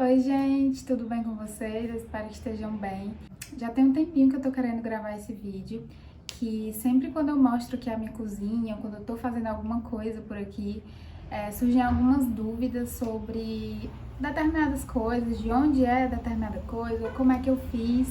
Oi, gente, tudo bem com vocês? Eu espero que estejam bem. Já tem um tempinho que eu tô querendo gravar esse vídeo, que sempre quando eu mostro aqui a minha cozinha, quando eu tô fazendo alguma coisa por aqui, surgem algumas dúvidas sobre determinadas coisas, de onde é determinada coisa, ou como é que eu fiz.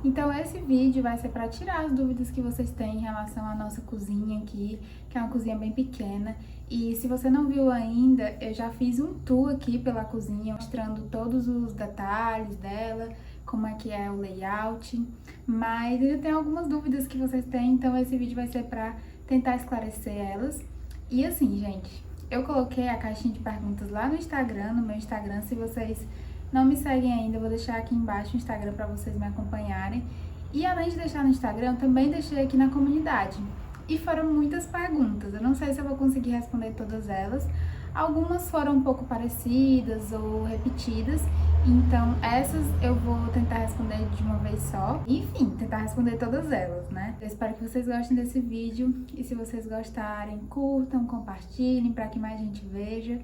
Então esse vídeo vai ser para tirar as dúvidas que vocês têm em relação à nossa cozinha aqui, que é uma cozinha bem pequena. E se você não viu ainda, eu já fiz um tour aqui pela cozinha, mostrando todos os detalhes dela, como é que é o layout, mas ainda tem algumas dúvidas que vocês têm, então esse vídeo vai ser para tentar esclarecer elas. E assim, gente, eu coloquei a caixinha de perguntas lá no Instagram, no meu Instagram. Se vocês não me seguem ainda, eu vou deixar aqui embaixo o Instagram para vocês me acompanharem. E além de deixar no Instagram, também deixei aqui na comunidade. E foram muitas perguntas, eu não sei se eu vou conseguir responder todas elas. Algumas foram um pouco parecidas ou repetidas, então essas eu vou tentar responder de uma vez só. Enfim, tentar responder todas elas, né? Eu espero que vocês gostem desse vídeo e se vocês gostarem, curtam, compartilhem para que mais gente veja.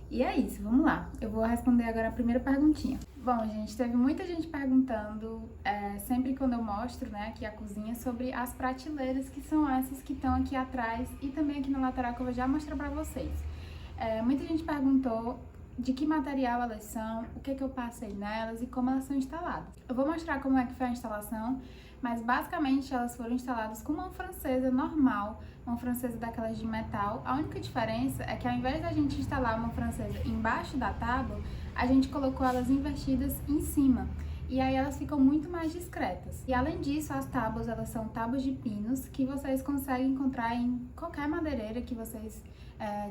E é isso, vamos lá. Eu vou responder agora a primeira perguntinha. Bom, gente, teve muita gente perguntando, sempre quando eu mostro, né, aqui a cozinha, sobre as prateleiras, que são essas que estão aqui atrás e também aqui na lateral, que eu vou já mostrar pra vocês. Muita gente perguntou de que material elas são, o que eu passei nelas e como elas são instaladas. Eu vou mostrar como é que foi a instalação, mas basicamente elas foram instaladas com mão francesa normal, mão francesa daquelas de metal. A única diferença é que ao invés da gente instalar a mão francesa embaixo da tábua, a gente colocou elas invertidas em cima. E aí elas ficam muito mais discretas. E além disso, as tábuas, elas são tábuas de pinos que vocês conseguem encontrar em qualquer madeireira que vocês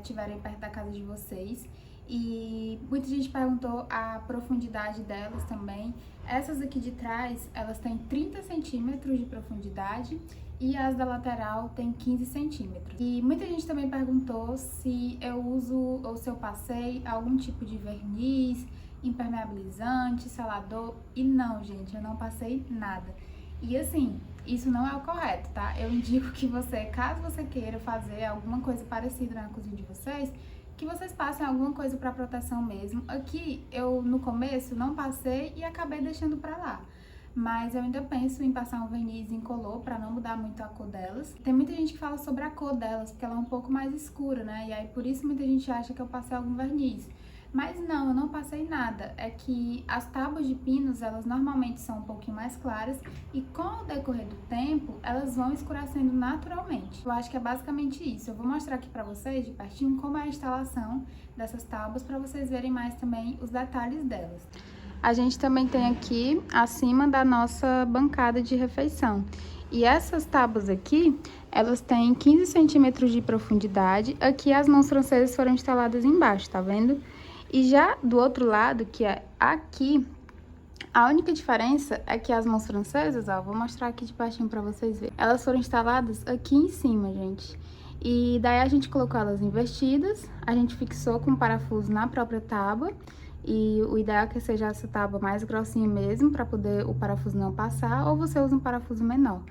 tiverem perto da casa de vocês. E muita gente perguntou a profundidade delas também. Essas aqui de trás, elas têm 30 centímetros de profundidade e as da lateral têm 15 centímetros. E muita gente também perguntou se eu uso ou se eu passei algum tipo de verniz, impermeabilizante, selador. E não, gente, eu não passei nada. E assim, isso não é o correto, tá? Eu indico que você, caso você queira fazer alguma coisa parecida na cozinha de vocês, que vocês passem alguma coisa para proteção mesmo. Aqui, eu no começo não passei e acabei deixando para lá. Mas eu ainda penso em passar um verniz incolor para não mudar muito a cor delas. Tem muita gente que fala sobre a cor delas, porque ela é um pouco mais escura, né? E aí por isso muita gente acha que eu passei algum verniz. Mas não, eu não passei nada. É que as tábuas de pinos, elas normalmente são um pouquinho mais claras e com o decorrer do tempo, elas vão escurecendo naturalmente. Eu acho que é basicamente isso. Eu vou mostrar aqui pra vocês de pertinho como é a instalação dessas tábuas para vocês verem mais também os detalhes delas. A gente também tem aqui acima da nossa bancada de refeição. E essas tábuas aqui, elas têm 15 centímetros de profundidade. Aqui as mãos francesas foram instaladas embaixo, tá vendo? E já do outro lado, que é aqui, a única diferença é que as mãos francesas, ó, vou mostrar aqui de pertinho pra vocês verem. Elas foram instaladas aqui em cima, gente. E daí a gente colocou elas invertidas, a gente fixou com parafuso na própria tábua. E o ideal é que seja essa tábua mais grossinha mesmo, pra poder o parafuso não passar, ou você usa um parafuso menor.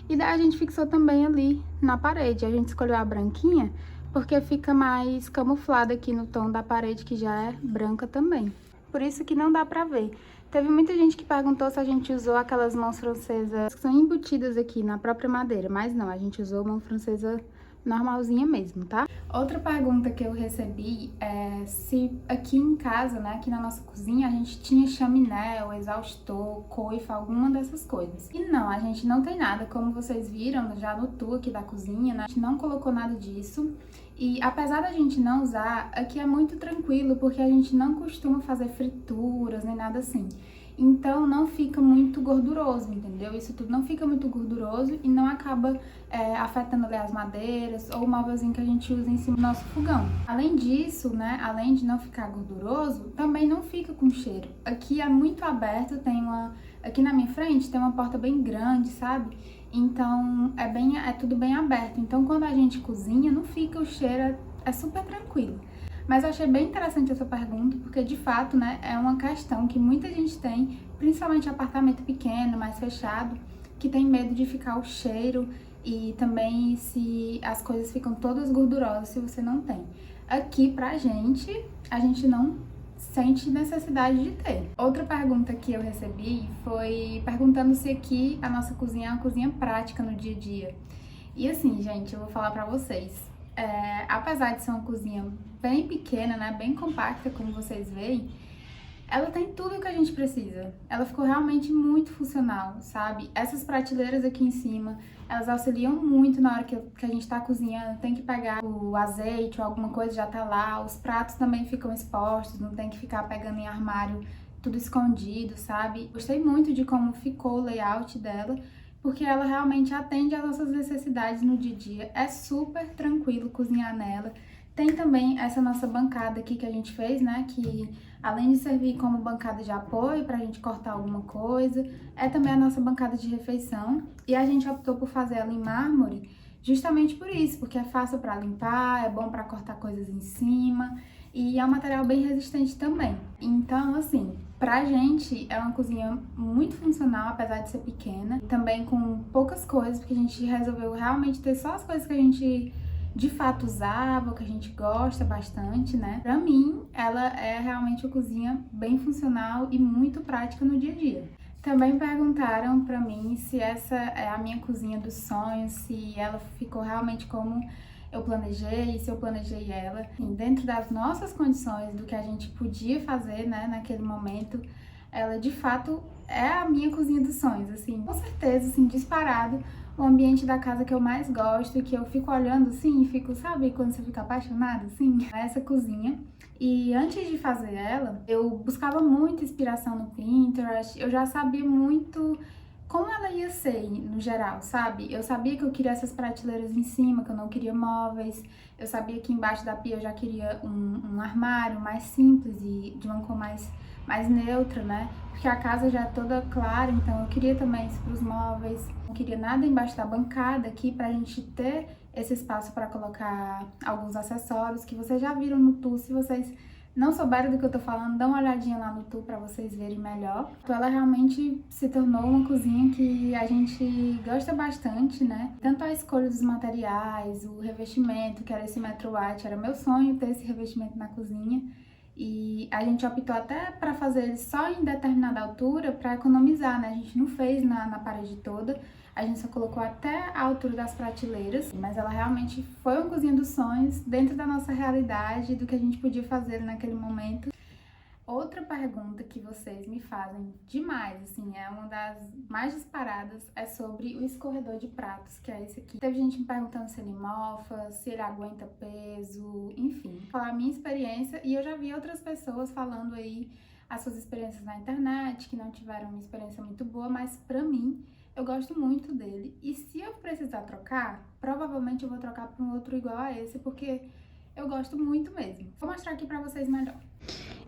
E daí a gente fixou também ali na parede. A gente escolheu a branquinha, porque fica mais camuflada aqui no tom da parede, que já é branca também. Por isso que não dá pra ver. Teve muita gente que perguntou se a gente usou aquelas mãos francesas que são embutidas aqui na própria madeira, mas não, a gente usou mão francesa normalzinha mesmo, tá? Outra pergunta que eu recebi é se aqui em casa, né, aqui na nossa cozinha, a gente tinha chaminé, ou exaustor, coifa, alguma dessas coisas. E não, a gente não tem nada, como vocês viram já no tour aqui da cozinha, né, a gente não colocou nada disso. E apesar da gente não usar, aqui é muito tranquilo, porque a gente não costuma fazer frituras nem nada assim. Então não fica muito gorduroso, entendeu? Isso tudo não fica muito gorduroso e não acaba afetando ali as madeiras ou o móvelzinho que a gente usa em cima do nosso fogão. Além disso, né, além de não ficar gorduroso, também não fica com cheiro. Aqui é muito aberto, aqui na minha frente tem uma porta bem grande, sabe? Então é tudo bem aberto. Então quando a gente cozinha, não fica o cheiro, é super tranquilo. Mas eu achei bem interessante essa pergunta, porque de fato, né, é uma questão que muita gente tem, principalmente apartamento pequeno, mais fechado, que tem medo de ficar o cheiro e também se as coisas ficam todas gordurosas se você não tem. Aqui pra gente, a gente não sente necessidade de ter. Outra pergunta que eu recebi foi perguntando se aqui a nossa cozinha é uma cozinha prática no dia a dia. E assim, gente, eu vou falar pra vocês, apesar de ser uma cozinha bem pequena, né, bem compacta, como vocês veem, ela tem tudo o que a gente precisa. Ela ficou realmente muito funcional, sabe? Essas prateleiras aqui em cima, elas auxiliam muito na hora que a gente tá cozinhando. Tem que pegar o azeite ou alguma coisa, já tá lá. Os pratos também ficam expostos, não tem que ficar pegando em armário tudo escondido, sabe? Gostei muito de como ficou o layout dela, porque ela realmente atende às nossas necessidades no dia a dia. É super tranquilo cozinhar nela. Tem também essa nossa bancada aqui que a gente fez, né, que além de servir como bancada de apoio pra gente cortar alguma coisa, é também a nossa bancada de refeição. E a gente optou por fazer ela em mármore justamente por isso, porque é fácil pra limpar, é bom pra cortar coisas em cima e é um material bem resistente também. Então, assim, pra gente é uma cozinha muito funcional, apesar de ser pequena, também com poucas coisas, porque a gente resolveu realmente ter só as coisas que a gente de fato usava, que a gente gosta bastante, né? Pra mim, ela é realmente uma cozinha bem funcional e muito prática no dia a dia. Também perguntaram pra mim se essa é a minha cozinha dos sonhos, se ela ficou realmente como eu planejei, se eu planejei ela. Assim, dentro das nossas condições, do que a gente podia fazer, né, naquele momento, ela de fato é a minha cozinha dos sonhos, assim, com certeza, assim, disparado, o ambiente da casa que eu mais gosto e que eu fico olhando assim e fico, sabe, quando você fica apaixonada, assim, essa cozinha. E antes de fazer ela, eu buscava muita inspiração no Pinterest, eu já sabia muito como ela ia ser no geral, sabe? Eu sabia que eu queria essas prateleiras em cima, que eu não queria móveis, eu sabia que embaixo da pia eu já queria um armário mais simples e de uma cor mais neutra, né? Porque a casa já é toda clara, então eu queria também isso para os móveis. Não queria nada embaixo da bancada aqui pra gente ter esse espaço para colocar alguns acessórios que vocês já viram no tour. Se vocês não souberam do que eu tô falando, dá uma olhadinha lá no tour pra vocês verem melhor. Então ela realmente se tornou uma cozinha que a gente gosta bastante, né? Tanto a escolha dos materiais, o revestimento, que era esse Metro White, era meu sonho ter esse revestimento na cozinha. E a gente optou até para fazer ele só em determinada altura para economizar, né? A gente não fez na parede toda, a gente só colocou até a altura das prateleiras, mas ela realmente foi uma cozinha dos sonhos dentro da nossa realidade, do que a gente podia fazer naquele momento. Outra pergunta que vocês me fazem demais, assim, é uma das mais disparadas, é sobre o escorredor de pratos, que é esse aqui. Teve gente me perguntando se ele mofa, se ele aguenta peso, enfim. Falar a minha experiência, e eu já vi outras pessoas falando aí as suas experiências na internet, que não tiveram uma experiência muito boa, mas pra mim, eu gosto muito dele. E se eu precisar trocar, provavelmente eu vou trocar por um outro igual a esse, porque eu gosto muito mesmo. Vou mostrar aqui pra vocês melhor.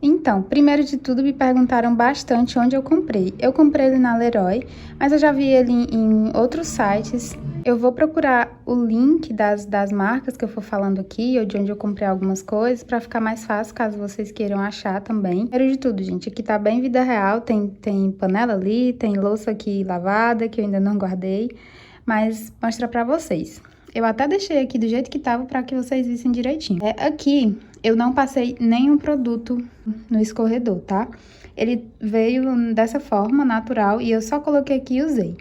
Então, primeiro de tudo, me perguntaram bastante onde eu comprei. Eu comprei ele na Leroy, mas eu já vi ele em outros sites. Eu vou procurar o link das marcas que eu for falando aqui, ou de onde eu comprei algumas coisas, pra ficar mais fácil, caso vocês queiram achar também. Primeiro de tudo, gente, aqui tá bem vida real, tem panela ali, tem louça aqui lavada, que eu ainda não guardei, mas mostrar pra vocês. Eu até deixei aqui do jeito que tava pra que vocês vissem direitinho. Aqui eu não passei nenhum produto no escorredor, tá? Ele veio dessa forma, natural, e eu só coloquei aqui e usei.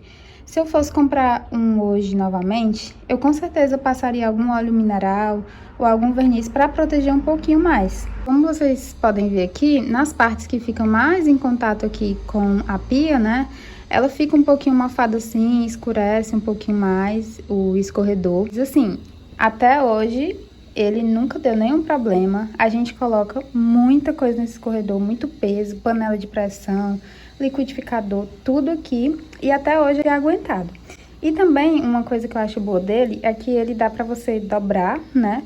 Se eu fosse comprar um hoje novamente, eu com certeza passaria algum óleo mineral ou algum verniz para proteger um pouquinho mais. Como vocês podem ver aqui, nas partes que ficam mais em contato aqui com a pia, né? Ela fica um pouquinho mofada assim, escurece um pouquinho mais o escorredor. Mas assim, até hoje ele nunca deu nenhum problema. A gente coloca muita coisa nesse escorredor, muito peso, panela de pressão, liquidificador, tudo aqui. E até hoje ele é aguentado. E também uma coisa que eu acho boa dele é que ele dá pra você dobrar, né?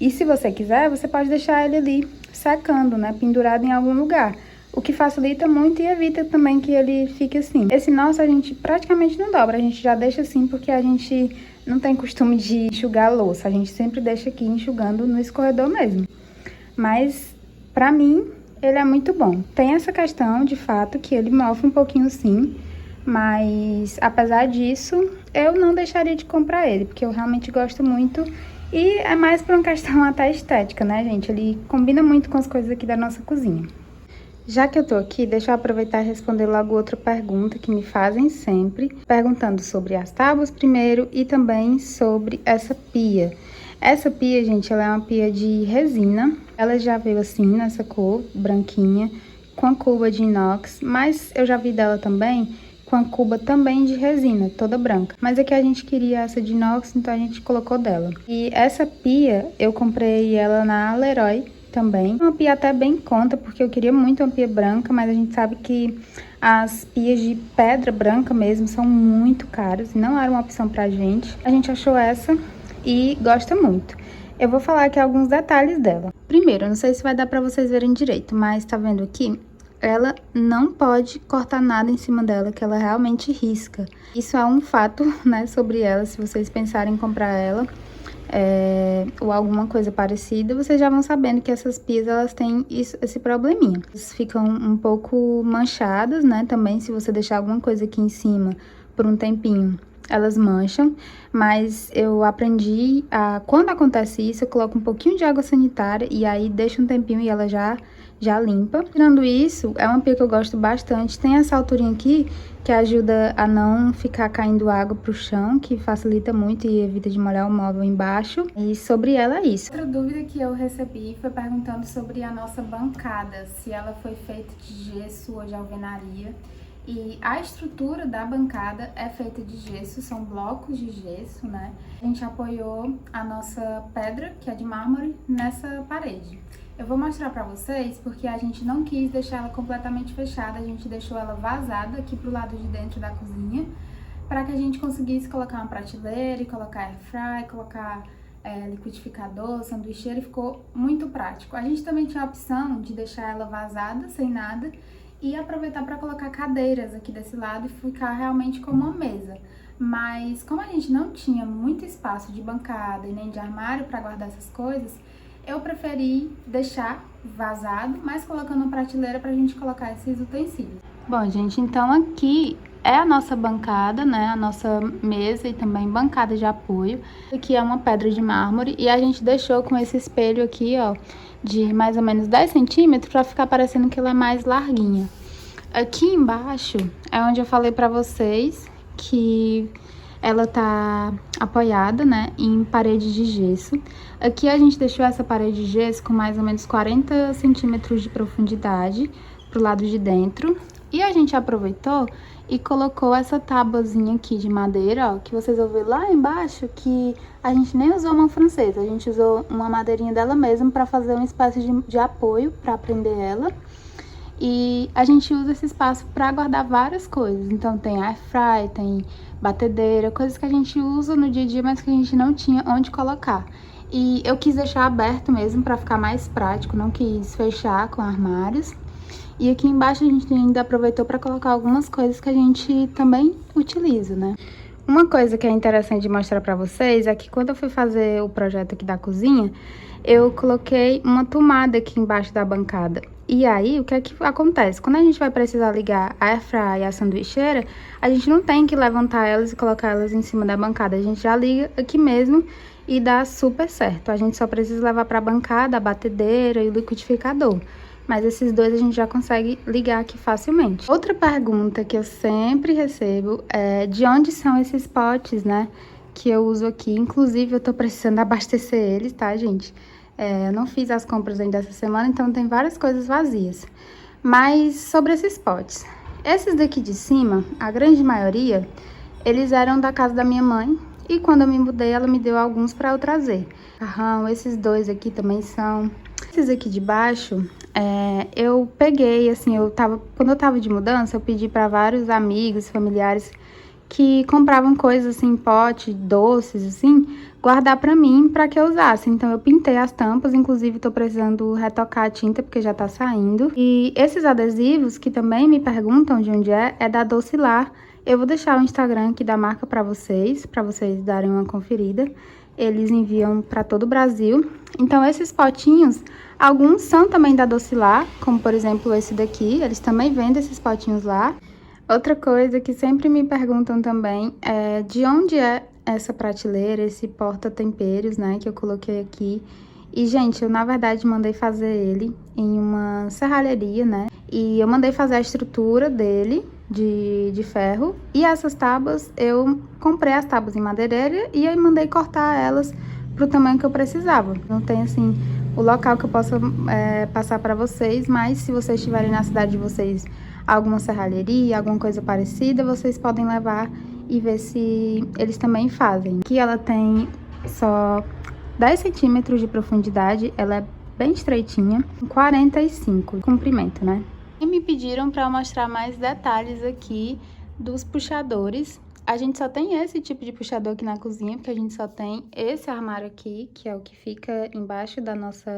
E se você quiser, você pode deixar ele ali secando, né? Pendurado em algum lugar. O que facilita muito e evita também que ele fique assim. Esse nosso a gente praticamente não dobra, a gente já deixa assim porque a gente não tem costume de enxugar a louça. A gente sempre deixa aqui enxugando no escorredor mesmo. Mas, pra mim, ele é muito bom. Tem essa questão, de fato, que ele mofa um pouquinho sim. Mas, apesar disso, eu não deixaria de comprar ele, porque eu realmente gosto muito. E é mais por uma questão até estética, né, gente? Ele combina muito com as coisas aqui da nossa cozinha. Já que eu tô aqui, deixa eu aproveitar e responder logo outra pergunta que me fazem sempre, perguntando sobre as tábuas primeiro e também sobre essa pia. Essa pia, gente, ela é uma pia de resina. Ela já veio assim, nessa cor, branquinha, com a cuba de inox, mas eu já vi dela também com a cuba também de resina, toda branca. Mas aqui a gente queria essa de inox, então a gente colocou dela. E essa pia, eu comprei ela na Leroy também. Uma pia até bem conta, porque eu queria muito uma pia branca, mas a gente sabe que as pias de pedra branca mesmo são muito caras, não era uma opção pra gente. A gente achou essa e gosta muito. Eu vou falar aqui alguns detalhes dela. Primeiro, eu não sei se vai dar pra vocês verem direito, mas tá vendo aqui? Ela não pode cortar nada em cima dela, que ela realmente risca. Isso é um fato, né, sobre ela, se vocês pensarem em comprar ela. Ou alguma coisa parecida, vocês já vão sabendo que essas pias, elas têm esse probleminha. Elas ficam um pouco manchadas, né, também, se você deixar alguma coisa aqui em cima por um tempinho, elas mancham, mas eu aprendi quando acontece isso, eu coloco um pouquinho de água sanitária e aí deixo um tempinho e ela já limpa. Tirando isso, é uma pia que eu gosto bastante. Tem essa alturinha aqui que ajuda a não ficar caindo água pro chão, que facilita muito e evita de molhar o móvel embaixo. E sobre ela é isso. Outra dúvida que eu recebi foi perguntando sobre a nossa bancada, se ela foi feita de gesso ou de alvenaria. E a estrutura da bancada é feita de gesso, são blocos de gesso, né? A gente apoiou a nossa pedra, que é de mármore, nessa parede. Eu vou mostrar pra vocês porque a gente não quis deixar ela completamente fechada, a gente deixou ela vazada aqui pro lado de dentro da cozinha, para que a gente conseguisse colocar uma prateleira e colocar air fry, colocar liquidificador, sanduicheira, e ficou muito prático. A gente também tinha a opção de deixar ela vazada, sem nada, e aproveitar para colocar cadeiras aqui desse lado e ficar realmente como uma mesa. Mas como a gente não tinha muito espaço de bancada e nem de armário para guardar essas coisas, eu preferi deixar vazado, mas colocando uma prateleira pra gente colocar esses utensílios. Bom, gente, então aqui é a nossa bancada, né? A nossa mesa e também bancada de apoio. Aqui é uma pedra de mármore e a gente deixou com esse espelho aqui, ó, de mais ou menos 10 centímetros pra ficar parecendo que ela é mais larguinha. Aqui embaixo é onde eu falei pra vocês que ela tá apoiada, né, em parede de gesso. Aqui a gente deixou essa parede de gesso com mais ou menos 40 centímetros de profundidade pro lado de dentro. E a gente aproveitou e colocou essa tabuazinha aqui de madeira, ó, que vocês vão ver lá embaixo, que a gente nem usou mão francesa, a gente usou uma madeirinha dela mesma para fazer uma espécie de apoio para prender ela. E a gente usa esse espaço para guardar várias coisas. Então tem air fry, tem batedeira, coisas que a gente usa no dia a dia, mas que a gente não tinha onde colocar. E eu quis deixar aberto mesmo para ficar mais prático, não quis fechar com armários. E aqui embaixo a gente ainda aproveitou para colocar algumas coisas que a gente também utiliza, né? Uma coisa que é interessante de mostrar para vocês é que quando eu fui fazer o projeto aqui da cozinha, eu coloquei uma tomada aqui embaixo da bancada. E aí, o que é que acontece? Quando a gente vai precisar ligar a airfryer e a sanduicheira, a gente não tem que levantar elas e colocar elas em cima da bancada. A gente já liga aqui mesmo e dá super certo. A gente só precisa levar para a bancada a batedeira e o liquidificador. Mas esses dois a gente já consegue ligar aqui facilmente. Outra pergunta que eu sempre recebo é de onde são esses potes, né? Que eu uso aqui. Inclusive, eu tô precisando abastecer eles, tá, gente? Eu não fiz as compras ainda essa semana, então tem várias coisas vazias. Mas sobre esses potes. Esses daqui de cima, a grande maioria, eles eram da casa da minha mãe. E quando eu me mudei, ela me deu alguns pra eu trazer. Esses dois aqui também são. Esses aqui de baixo, eu peguei, assim, quando eu tava de mudança, eu pedi pra vários amigos, familiares que compravam coisas assim, pote, doces, assim, guardar pra mim, pra que eu usasse. Então, eu pintei as tampas, inclusive tô precisando retocar a tinta, porque já tá saindo. E esses adesivos, que também me perguntam de onde é da Docilar. Eu vou deixar o Instagram aqui da marca pra vocês darem uma conferida. Eles enviam para todo o Brasil. Então, esses potinhos, alguns são também da Docilar, como por exemplo esse daqui, eles também vendem esses potinhos lá. Outra coisa que sempre me perguntam também é de onde é essa prateleira, esse porta-temperos, né, que eu coloquei aqui. E, gente, eu, na verdade, mandei fazer ele em uma serralheria, né? E eu mandei fazer a estrutura dele de ferro. E essas tábuas, eu comprei as tábuas em madeireira e aí mandei cortar elas pro tamanho que eu precisava. Não tem, assim, o local que eu possa passar para vocês, mas se vocês estiverem na cidade de vocês, alguma serralheria, alguma coisa parecida, vocês podem levar e ver se eles também fazem. Aqui ela tem só 10 centímetros de profundidade, ela é bem estreitinha, 45 de comprimento, né? E me pediram para mostrar mais detalhes aqui dos puxadores. A gente só tem esse tipo de puxador aqui na cozinha, porque a gente só tem esse armário aqui, que é o que fica embaixo da nossa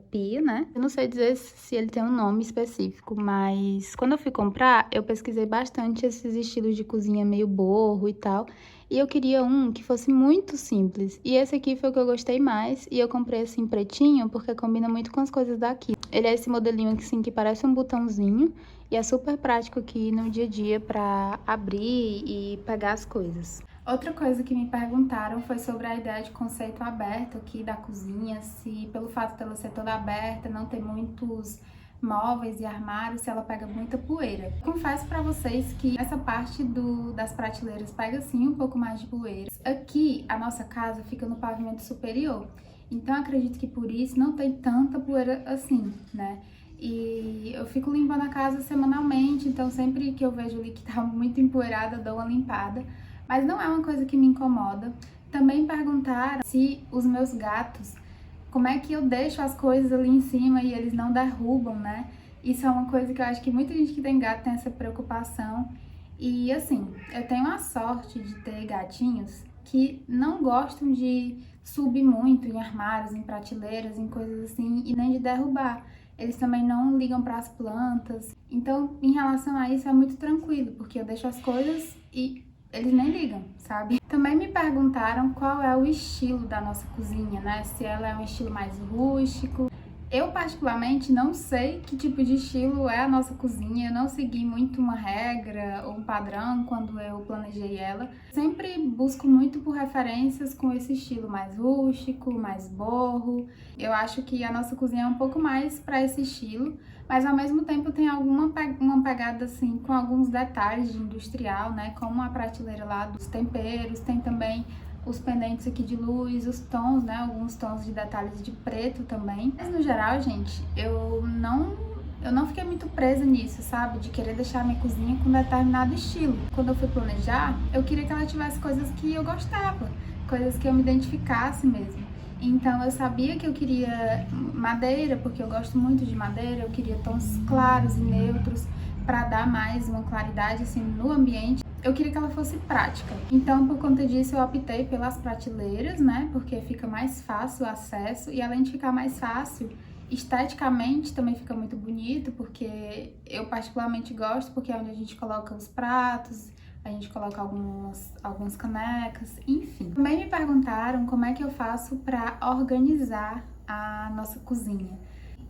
pia, né? Eu não sei dizer se ele tem um nome específico, mas quando eu fui comprar, eu pesquisei bastante esses estilos de cozinha meio borro e tal, e eu queria um que fosse muito simples. E esse aqui foi o que eu gostei mais, e eu comprei assim pretinho, porque combina muito com as coisas daqui. Ele é esse modelinho aqui, assim, que parece um botãozinho, e é super prático aqui no dia a dia para abrir e pegar as coisas. Outra coisa que me perguntaram foi sobre a ideia de conceito aberto aqui da cozinha, se pelo fato dela ser toda aberta, não ter muitos móveis e armários, se ela pega muita poeira. Confesso para vocês que essa parte das prateleiras pega sim um pouco mais de poeira. Aqui a nossa casa fica no pavimento superior, então acredito que por isso não tem tanta poeira assim, né? E eu fico limpando a casa semanalmente, então sempre que eu vejo ali que tá muito empoeirada, eu dou uma limpada. Mas não é uma coisa que me incomoda. Também perguntaram se os meus gatos, como é que eu deixo as coisas ali em cima e eles não derrubam, né? Isso é uma coisa que eu acho que muita gente que tem gato tem essa preocupação. E assim, eu tenho a sorte de ter gatinhos que não gostam de subir muito em armários, em prateleiras, em coisas assim, e nem de derrubar. Eles também não ligam para as plantas. Então, em relação a isso, é muito tranquilo, porque eu deixo as coisas e eles nem ligam, sabe? Também me perguntaram qual é o estilo da nossa cozinha, né? Se ela é um estilo mais rústico. Eu, particularmente, não sei que tipo de estilo é a nossa cozinha. Eu não segui muito uma regra ou um padrão quando eu planejei ela. Sempre busco muito por referências com esse estilo mais rústico, mais borro. Eu acho que a nossa cozinha é um pouco mais para esse estilo, mas ao mesmo tempo tem uma pegada assim com alguns detalhes de industrial, né? Como a prateleira lá dos temperos, tem também os pendentes aqui de luz, os tons, né? Alguns tons de detalhes de preto também. Mas no geral, gente, eu não fiquei muito presa nisso, sabe? De querer deixar a minha cozinha com determinado estilo. Quando eu fui planejar, eu queria que ela tivesse coisas que eu gostava, coisas que eu me identificasse mesmo. Então eu sabia que eu queria madeira, porque eu gosto muito de madeira, eu queria tons claros e neutros para dar mais uma claridade assim no ambiente. Eu queria que ela fosse prática. Então, por conta disso, eu optei pelas prateleiras, né? Porque fica mais fácil o acesso e além de ficar mais fácil, esteticamente também fica muito bonito, porque eu particularmente gosto, porque é onde a gente coloca os pratos, a gente coloca algumas canecas, enfim. Também me perguntaram como é que eu faço para organizar a nossa cozinha.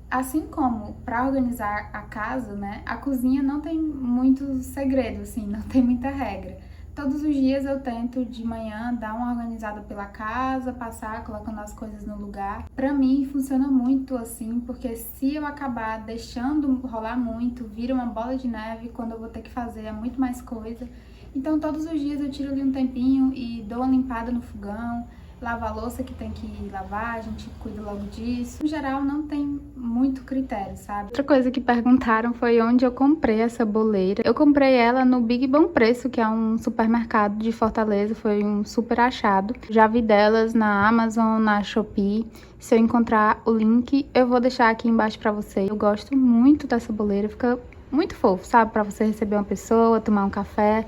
Assim como para organizar a casa, né, a cozinha não tem muito segredo, assim, não tem muita regra. Todos os dias eu tento de manhã dar uma organizada pela casa, passar colocando as coisas no lugar. Pra mim funciona muito assim, porque se eu acabar deixando rolar muito, vira uma bola de neve, quando eu vou ter que fazer é muito mais coisa. Então todos os dias eu tiro ali um tempinho e dou uma limpada no fogão, lavo a louça que tem que lavar, a gente cuida logo disso. No geral, não tem muito critério, sabe? Outra coisa que perguntaram foi onde eu comprei essa boleira. Eu comprei ela no Big Bom Preço, que é um supermercado de Fortaleza, foi um super achado. Já vi delas na Amazon, na Shopee. Se eu encontrar o link, eu vou deixar aqui embaixo pra vocês. Eu gosto muito dessa boleira, fica muito fofo, sabe? Pra você receber uma pessoa, tomar um café.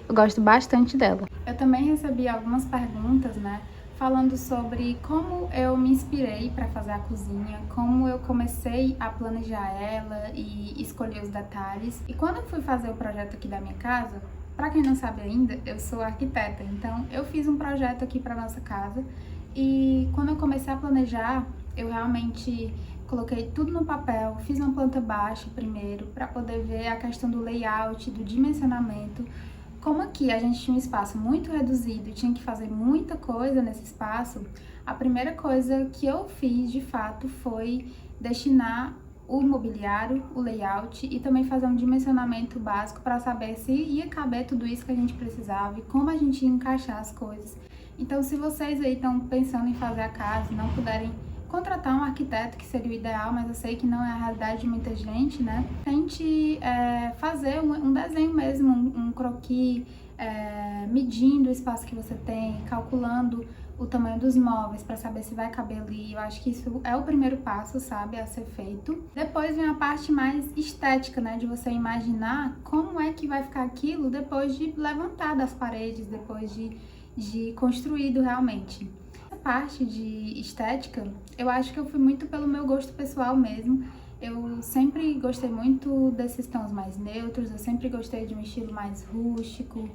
Eu gosto bastante dela. Eu também recebi algumas perguntas, né? Falando sobre como eu me inspirei para fazer a cozinha, como eu comecei a planejar ela e escolher os detalhes. E quando eu fui fazer o projeto aqui da minha casa, para quem não sabe ainda, eu sou arquiteta, então eu fiz um projeto aqui para nossa casa e quando eu comecei a planejar, eu realmente coloquei tudo no papel, fiz uma planta baixa primeiro para poder ver a questão do layout, do dimensionamento, Como aqui a gente tinha um espaço muito reduzido e tinha que fazer muita coisa nesse espaço, a primeira coisa que eu fiz de fato foi destinar o mobiliário, o layout e também fazer um dimensionamento básico para saber se ia caber tudo isso que a gente precisava e como a gente ia encaixar as coisas. Então, se vocês aí estão pensando em fazer a casa e não puderem contratar um arquiteto, que seria o ideal, mas eu sei que não é a realidade de muita gente, né? Tente fazer um desenho mesmo, um croquis, medindo o espaço que você tem, calculando o tamanho dos móveis para saber se vai caber ali. Eu acho que isso é o primeiro passo, sabe, a ser feito. Depois vem a parte mais estética, né, de você imaginar como é que vai ficar aquilo depois de levantar das paredes, depois de construído realmente. Essa parte de estética, eu acho que eu fui muito pelo meu gosto pessoal mesmo. Eu sempre gostei muito desses tons mais neutros, eu sempre gostei de um estilo mais rústico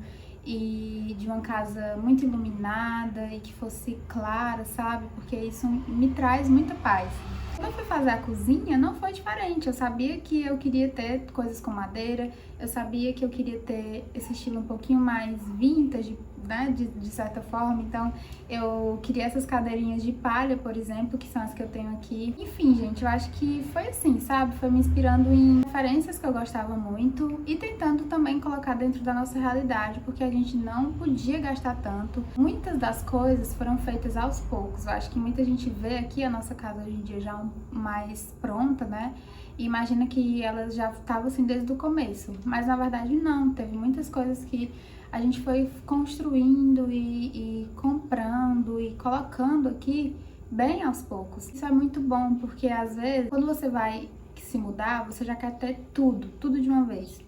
e de uma casa muito iluminada e que fosse clara, sabe? Porque isso me traz muita paz. Quando eu fui fazer a cozinha, não foi diferente. Eu sabia que eu queria ter coisas com madeira, eu sabia que eu queria ter esse estilo um pouquinho mais vintage, né, de certa forma. Então, eu queria essas cadeirinhas de palha, por exemplo, que são as que eu tenho aqui. Enfim, gente, eu acho que foi assim, sabe? Foi me inspirando em referências que eu gostava muito e tentando também colocar dentro da nossa realidade, porque a gente não podia gastar tanto. Muitas das coisas foram feitas aos poucos. Eu acho que muita gente vê aqui a nossa casa hoje em dia já mais pronta, né? E imagina que ela já estava assim desde o começo. Mas na verdade não, teve muitas coisas que a gente foi construindo e comprando e colocando aqui bem aos poucos. Isso é muito bom, porque às vezes, quando você vai se mudar, você já quer ter tudo de uma vez.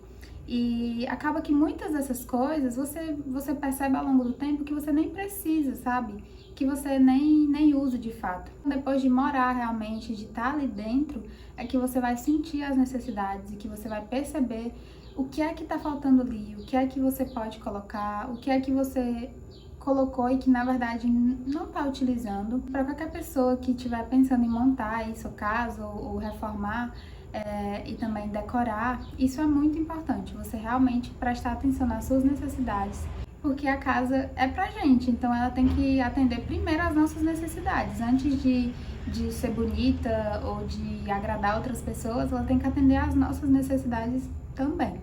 E acaba que muitas dessas coisas você percebe ao longo do tempo que você nem precisa, sabe? Que você nem usa de fato. Depois de morar realmente, de estar ali dentro, é que você vai sentir as necessidades e que você vai perceber o que é que tá faltando ali, o que é que você pode colocar, o que é que você colocou e que na verdade não tá utilizando. Para qualquer pessoa que estiver pensando em montar aí sua casa ou reformar, e também decorar, isso é muito importante, você realmente prestar atenção nas suas necessidades, porque a casa é pra gente, então ela tem que atender primeiro às nossas necessidades, antes de ser bonita ou de agradar outras pessoas, ela tem que atender às nossas necessidades também.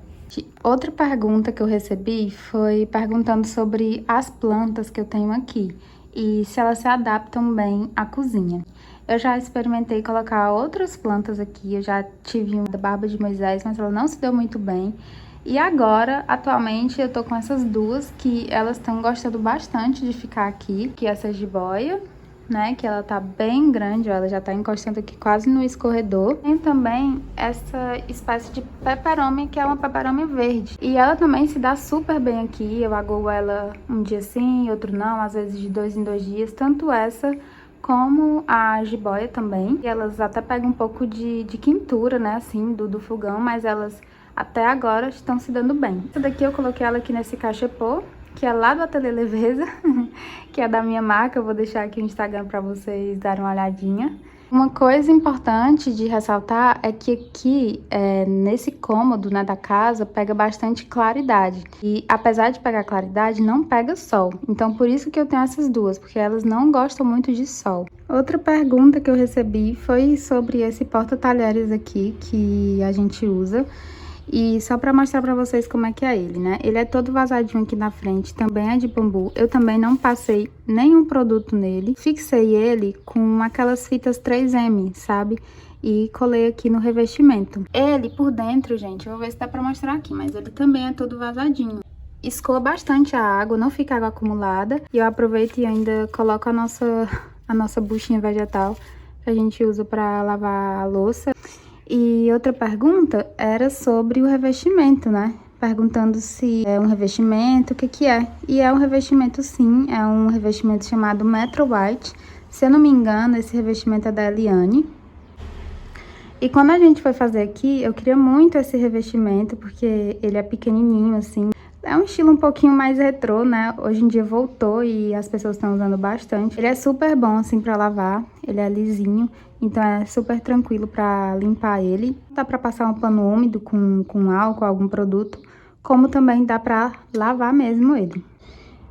Outra pergunta que eu recebi foi perguntando sobre as plantas que eu tenho aqui e se elas se adaptam bem à cozinha. Eu já experimentei colocar outras plantas aqui, eu já tive uma da barba de Moisés, mas ela não se deu muito bem. E agora, atualmente, eu tô com essas duas que elas estão gostando bastante de ficar aqui, que é essa jiboia, né, que ela tá bem grande, ó, ela já tá encostando aqui quase no escorredor. Tem também essa espécie de peperômia, que é uma peperômia verde. E ela também se dá super bem aqui, eu agoo ela um dia sim, outro não, às vezes de 2 em 2 dias, tanto essa como a jiboia também. E elas até pegam um pouco de quintura, né, assim, do fogão, mas elas até agora estão se dando bem. Essa daqui eu coloquei ela aqui nesse cachepô, que é lá do Ateliê Leveza, que é da minha marca. Eu vou deixar aqui o Instagram para vocês darem uma olhadinha. Uma coisa importante de ressaltar é que aqui, nesse cômodo, né, da casa, pega bastante claridade. E apesar de pegar claridade, não pega sol. Então, por isso que eu tenho essas duas, porque elas não gostam muito de sol. Outra pergunta que eu recebi foi sobre esse porta-talheres aqui, que a gente usa. E só pra mostrar pra vocês como é que é ele, né? Ele é todo vazadinho aqui na frente, também é de bambu. Eu também não passei nenhum produto nele. Fixei ele com aquelas fitas 3M, sabe? E colei aqui no revestimento. Ele por dentro, gente, eu vou ver se dá pra mostrar aqui, mas ele também é todo vazadinho. Escoa bastante a água, não fica água acumulada. E eu aproveito e ainda coloco a nossa buchinha vegetal que a gente usa pra lavar a louça. E outra pergunta era sobre o revestimento, né? Perguntando se é um revestimento, o que que é. E é um revestimento sim, é um revestimento chamado Metro White. Se eu não me engano, esse revestimento é da Eliane. E quando a gente foi fazer aqui, eu queria muito esse revestimento, porque ele é pequenininho, assim. É um estilo um pouquinho mais retrô, né? Hoje em dia voltou e as pessoas estão usando bastante. Ele é super bom, assim, pra lavar. Ele é lisinho, então é super tranquilo pra limpar ele. Dá pra passar um pano úmido com álcool, algum produto, como também dá pra lavar mesmo ele.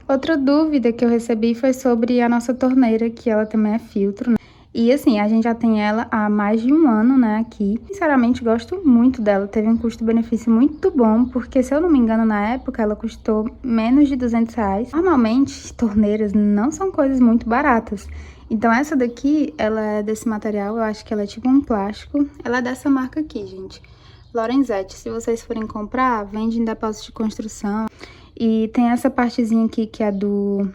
Outra dúvida que eu recebi foi sobre a nossa torneira, que ela também é filtro, né? E assim, a gente já tem ela há mais de um ano, né, aqui. Sinceramente, gosto muito dela, teve um custo-benefício muito bom, porque se eu não me engano, na época, ela custou menos de R$200. Normalmente, torneiras não são coisas muito baratas. Então, essa daqui, ela é desse material, eu acho que ela é tipo um plástico. Ela é dessa marca aqui, gente. Lorenzetti, se vocês forem comprar, vende em depósito de construção. E tem essa partezinha aqui que é do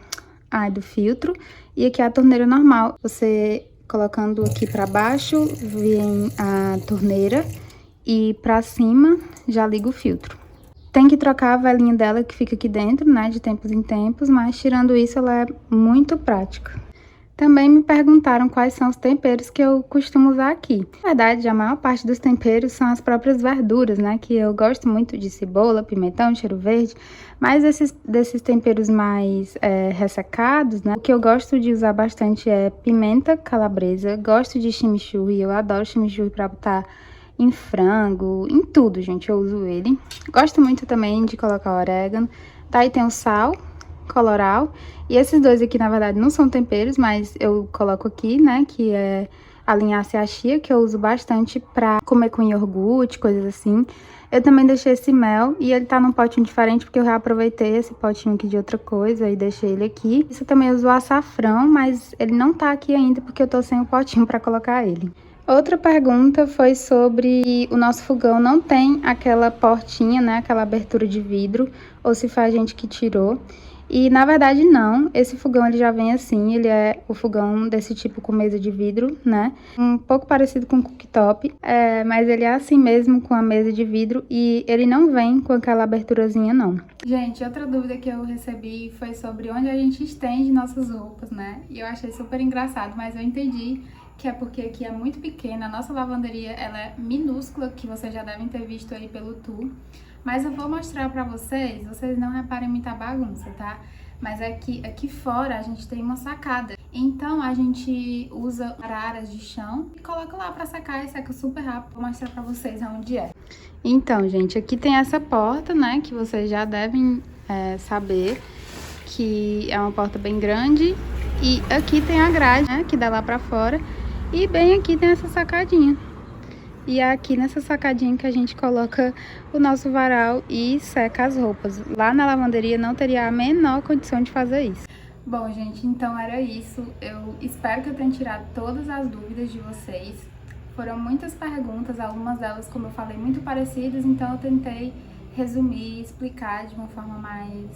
filtro. E aqui é a torneira normal. Você colocando aqui pra baixo, vem a torneira. E pra cima, já liga o filtro. Tem que trocar a velinha dela que fica aqui dentro, né, de tempos em tempos. Mas tirando isso, ela é muito prática. Também me perguntaram quais são os temperos que eu costumo usar aqui. Na verdade, a maior parte dos temperos são as próprias verduras, né? Que eu gosto muito de cebola, pimentão, cheiro verde. Mas desses temperos mais ressecados, né? O que eu gosto de usar bastante é pimenta calabresa. Gosto de chimichurri, eu adoro chimichurri pra botar em frango, em tudo, gente, eu uso ele. Gosto muito também de colocar orégano. Daí tem o sal, coloral. E esses dois aqui, na verdade, não são temperos, mas eu coloco aqui, né, que é a linhaça e a chia, que eu uso bastante pra comer com iogurte, coisas assim. Eu também deixei esse mel e ele tá num potinho diferente, porque eu reaproveitei esse potinho aqui de outra coisa e deixei ele aqui. Isso eu também uso o açafrão, mas ele não tá aqui ainda porque eu tô sem o potinho pra colocar ele. Outra pergunta foi sobre o nosso fogão não tem aquela portinha, né, aquela abertura de vidro, ou se foi a gente que tirou. E, na verdade, não. Esse fogão, ele já vem assim, ele é o fogão desse tipo com mesa de vidro, né? Um pouco parecido com o cooktop, mas ele é assim mesmo, com a mesa de vidro, e ele não vem com aquela aberturazinha, não. Gente, outra dúvida que eu recebi foi sobre onde a gente estende nossas roupas, né? E eu achei super engraçado, mas eu entendi que é porque aqui é muito pequena, a nossa lavanderia, ela é minúscula, que vocês já devem ter visto aí pelo tour. Mas eu vou mostrar pra vocês não reparem muita bagunça, tá? Mas aqui fora a gente tem uma sacada. Então a gente usa araras de chão e coloca lá pra secar e seca super rápido. Vou mostrar pra vocês onde é. Então, gente, aqui tem essa porta, né, que vocês já devem saber que é uma porta bem grande. E aqui tem a grade, né, que dá lá pra fora. E bem aqui tem essa sacadinha. E é aqui nessa sacadinha que a gente coloca o nosso varal e seca as roupas. Lá na lavanderia não teria a menor condição de fazer isso. Bom, gente, então era isso. Eu espero que eu tenha tirado todas as dúvidas de vocês. Foram muitas perguntas, algumas delas, como eu falei, muito parecidas, então eu tentei resumir e explicar de uma forma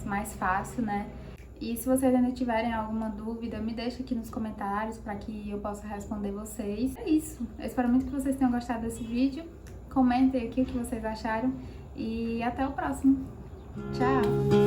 mais fácil, né? E se vocês ainda tiverem alguma dúvida, me deixa aqui nos comentários para que eu possa responder vocês. É isso. Eu espero muito que vocês tenham gostado desse vídeo. Comentem aqui o que vocês acharam e até o próximo. Tchau!